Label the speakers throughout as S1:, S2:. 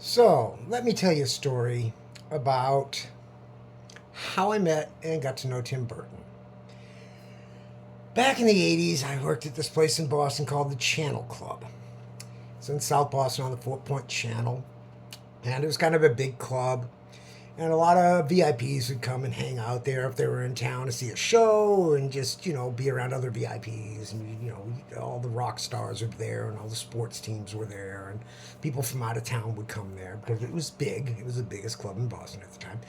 S1: So, let me tell you a story about how I met and got to know Tim Burton. Back in the 80s, I worked at this place in Boston called the Channel Club. It's in South Boston on the Fort Point Channel. And it was kind of a big club. And a lot of VIPs would come and hang out there if they were in town to see a show and just, be around other VIPs. And, all the rock stars were there and all the sports teams were there. And people from out of town would come there because it was big. It was the biggest club in Boston at the time.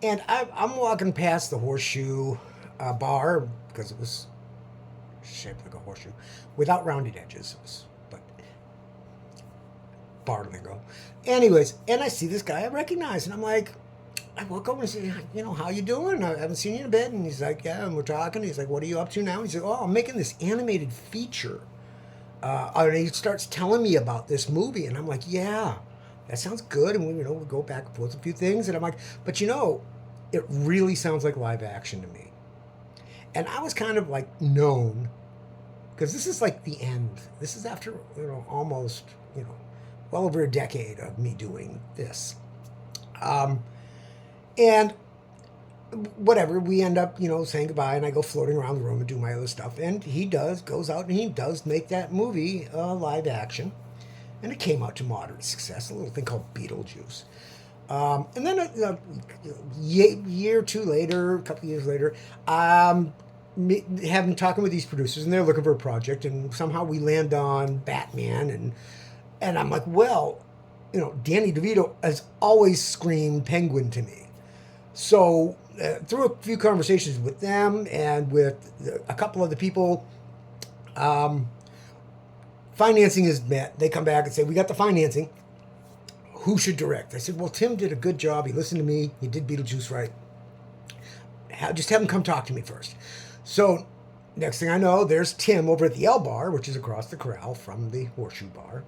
S1: And I'm walking past the Horseshoe bar because it was shaped like a horseshoe without rounded edges. But bar lingo. Anyways, and I see this guy I recognize, and I'm like, I walk over and say, how you doing? I haven't seen you in a bit. And he's like, yeah, and we're talking. He's like, what are you up to now? He's like, oh, I'm making this animated feature. And he starts telling me about this movie, and I'm like, yeah, that sounds good. And we go back and forth a few things, and I'm like, but it really sounds like live action to me. And I was kind of like known because this is like the end. This is after almost well over a decade of me doing this. And whatever, we end up, saying goodbye, and I go floating around the room and do my other stuff. And goes out and he does make that movie live action. And it came out to moderate success, a little thing called Beetlejuice. And then a year or two later, a couple of years later, having talking with these producers, and they're looking for a project, and somehow we land on Batman, and I'm like, well, Danny DeVito has always screamed Penguin to me. So through a few conversations with them and with a couple of the people, financing is met. They come back and say, we got the financing. Who should direct? I said, well, Tim did a good job. He listened to me. He did Beetlejuice right. Just have him come talk to me first. So next thing I know, there's Tim over at the L Bar, which is across the corral from the Horseshoe Bar.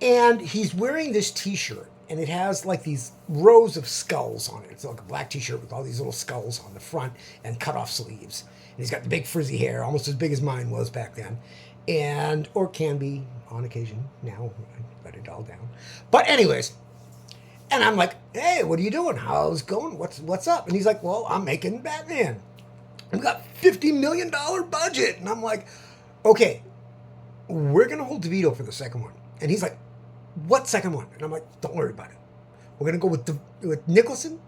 S1: And he's wearing this T-shirt, and it has like these rows of skulls on it. It's like a black T-shirt with all these little skulls on the front and cut off sleeves. And he's got the big frizzy hair, almost as big as mine was back then, or can be on occasion now. I let it all down. But anyways, and I'm like, hey, what are you doing? How's it going? What's up? And he's like, well, I'm making Batman. I've got $50 million budget. And I'm like, okay, we're going to hold DeVito for the second one. And he's like, what second one? And I'm like, don't worry about it. We're going to go with Nicholson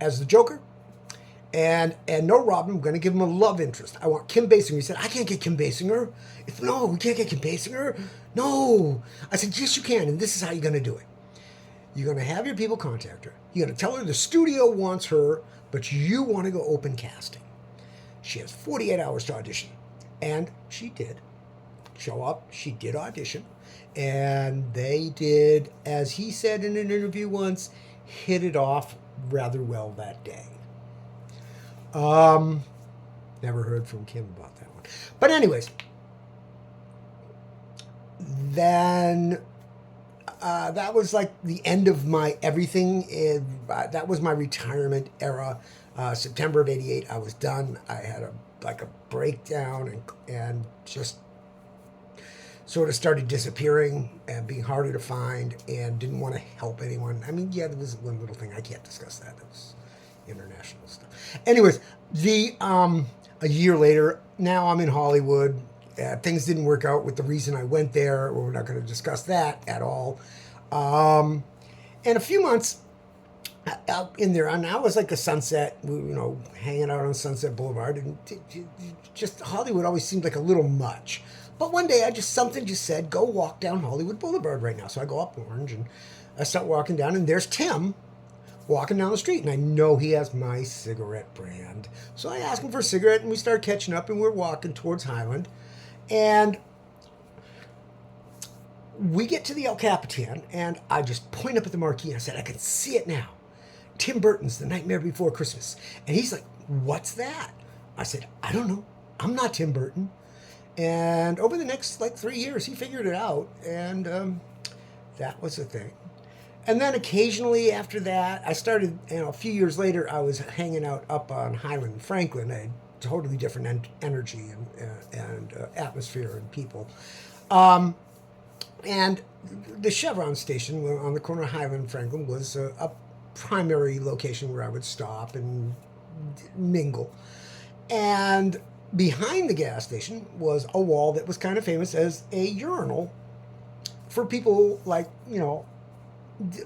S1: as the Joker. And no Robin. We're going to give him a love interest. I want Kim Basinger. He said, I can't get Kim Basinger. No, we can't get Kim Basinger. No. I said, yes, you can. And this is how you're going to do it. You're going to have your people contact her. You're going to tell her the studio wants her, but you want to go open casting. She has 48 hours to audition. And she did show up. She did audition. And they did, as he said in an interview once, hit it off rather well that day. Never heard from Kim about that one. But anyways, then that was like the end of my everything. That was my retirement era. September of '88, I was done. I had a breakdown and just sort of started disappearing and being harder to find and didn't want to help anyone. I mean, yeah, there was one little thing. I can't discuss that. That was international stuff. Anyways, a year later, now I'm in Hollywood. Things didn't work out with the reason I went there. We're not going to discuss that at all. And a few months out in there, and I was like a Sunset, hanging out on Sunset Boulevard, and just Hollywood always seemed like a little much. But one day, something just said, go walk down Hollywood Boulevard right now. So I go up Orange, and I start walking down, and there's Tim walking down the street, and I know he has my cigarette brand. So I ask him for a cigarette, and we start catching up, and we're walking towards Highland. And we get to the El Capitan, and I just point up at the marquee, and I said, I can see it now. Tim Burton's The Nightmare Before Christmas. And he's like, what's that? I said, I don't know. I'm not Tim Burton. And over the next 3 years, he figured it out, and that was the thing. And then occasionally after that, I started, a few years later, I was hanging out up on Highland and Franklin. I had totally different energy and atmosphere and people. And the Chevron station on the corner of Highland and Franklin was a primary location where I would stop and mingle. And behind the gas station was a wall that was kind of famous as a urinal for people like,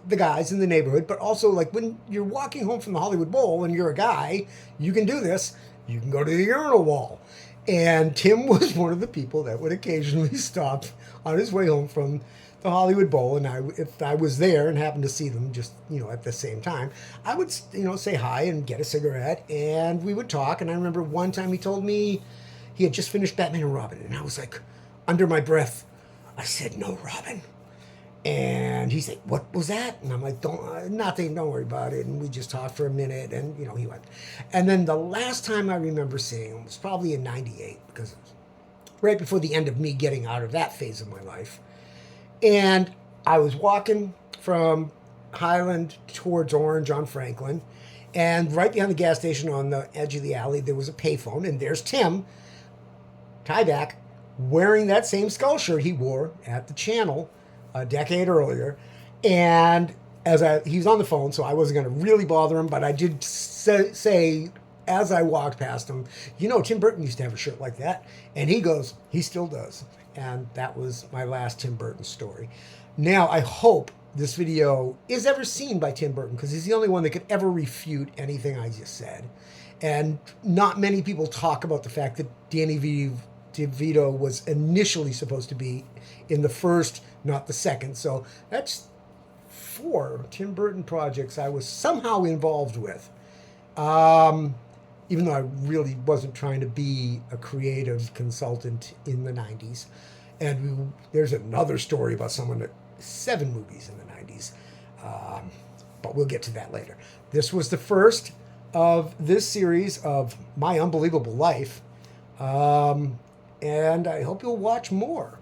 S1: the guys in the neighborhood, but also like when you're walking home from the Hollywood Bowl and you're a guy, you can do this. You can go to the urinal wall. And Tim was one of the people that would occasionally stop on his way home from the Hollywood Bowl. And if I was there and happened to see them just, at the same time, I would, say hi and get a cigarette and we would talk. And I remember one time he told me he had just finished Batman and Robin. And I was like, under my breath, I said, "No, Robin." And he's like, "What was that?" And I'm like, nothing, don't worry about it. And we just talked for a minute and, he went. And then the last time I remember seeing him was probably in 98 because it was right before the end of me getting out of that phase of my life. And I was walking from Highland towards Orange on Franklin. And right behind the gas station on the edge of the alley, there was a payphone. And there's Tim, Tyback, wearing that same skull shirt he wore at the channel a decade earlier. And he was on the phone, so I wasn't going to really bother him, but I did say as I walked past him, Tim Burton used to have a shirt like that. And he goes, he still does. And that was my last Tim Burton story. Now, I hope this video is ever seen by Tim Burton because he's the only one that could ever refute anything I just said. And not many people talk about the fact that Danny DeVito was initially supposed to be in the first, not the second. So that's 4 Tim Burton projects I was somehow involved with. Even though I really wasn't trying to be a creative consultant in the 90s. And there's another story about someone that 7 movies in the 90s. But we'll get to that later. This was the first of this series of My Unbelievable Life. And I hope you'll watch more.